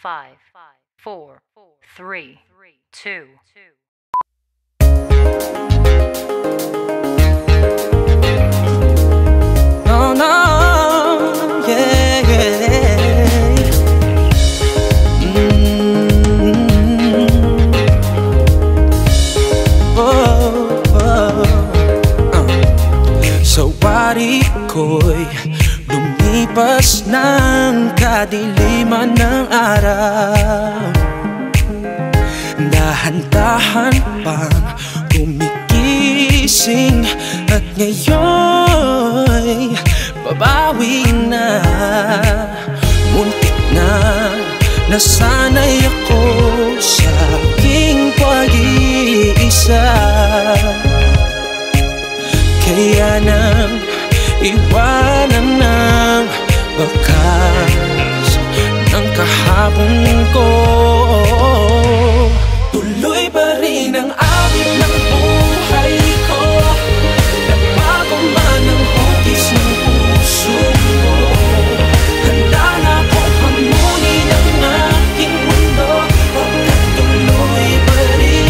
5, 4, 3, 2. No, no, yeah, yeah. Oh, oh. Sa wari ko'y lumipas ng kadiliman ng araw. Dahan-dahan pang gumigising at ngayon'y babawi na. Muntik na nasanay ako sa aking pag-iisa. Kaya nang iwanan ng bakas ng kahapon ko, tuloy pa rin ang awit ng buhay ko. Nagbago man ang hugis ng puso mo, handa na akong hamunin ang aking mundo. Pagkat tuloy pa rin.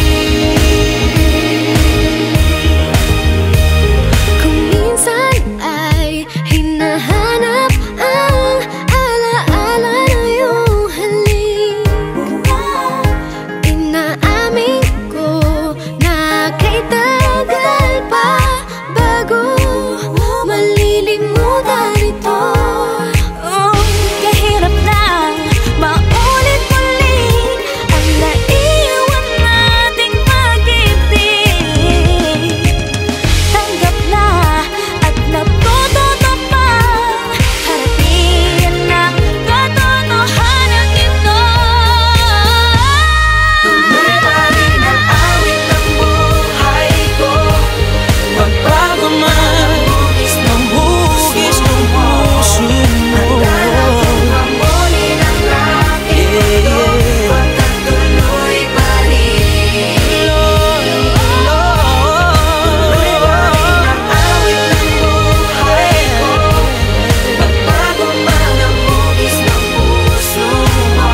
Kung minsan ay hinahanap ang alaala na iyong halik, inaamin ko na kay tagal pa bago malilimutan ito. Kahirap na maulit-ulit ang naiwan nating pag-ibig. Tanggap na at natututo pang harapin ang katotohanan ito. Tuloy pa rin ang awit ng buhay ko. Magbago man ng hugis ng puso mo, Hamunin ang aking mundo, pagkat tuloy pa rin. Tuloy pa rin ang awit ng buhay ko. Magbago man ang hugis ng puso mo,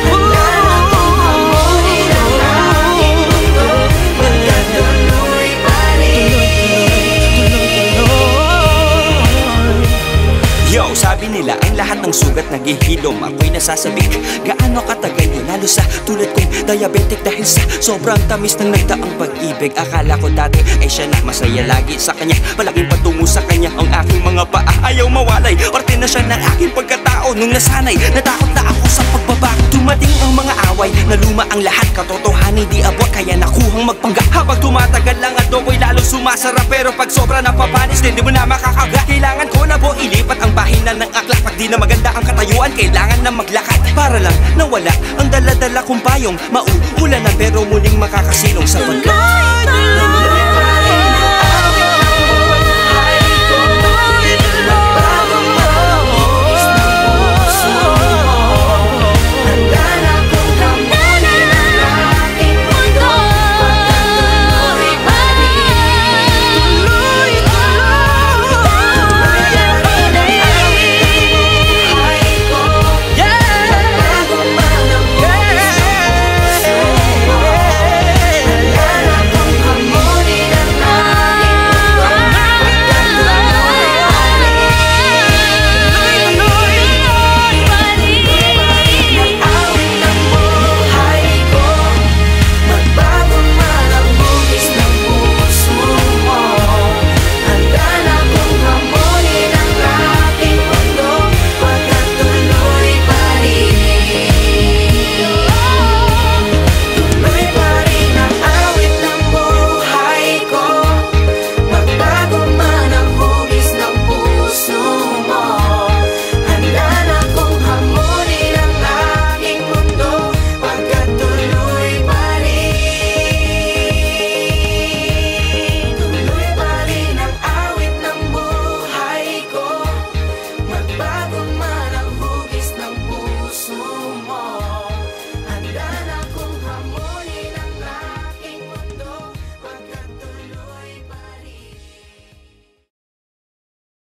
handa na akong hamunin ang aking mundo, pagkat tuloy pa rin. Yo, sabi nila ang lahat ng sugat naghihilom. Ako'y nasasabik, gaano katagal yun, lalo sa tulad kong diabetic. Dahil sa sobrang tamis ng nagdaang pag-ibig, akala ko dati ay siya na masaya lagi sa kanya. Malaking patungo sa kanya ang aking mga paa, ayaw mawalay. Parte na siya ng aking pagkatao. Nung nasanay, natakot na ako sa pagbabago. Dumating ang mga away, naluma ang lahat. Katotohanan di abot, kaya nakuhang magpanggap. Habang tumatagal lang at ako'y lalo sumasarap. Pero pag sobra napapanis, di mo na makakagat. Kailangan ko na po ilipat ang bahinan ng akla. Pag di na maganda ang katayuan, kailangan na maglakad. Para lang nawala ang dala-dala kong payong. Mauulan na pero muling makakasilong sa pagkat Tuloy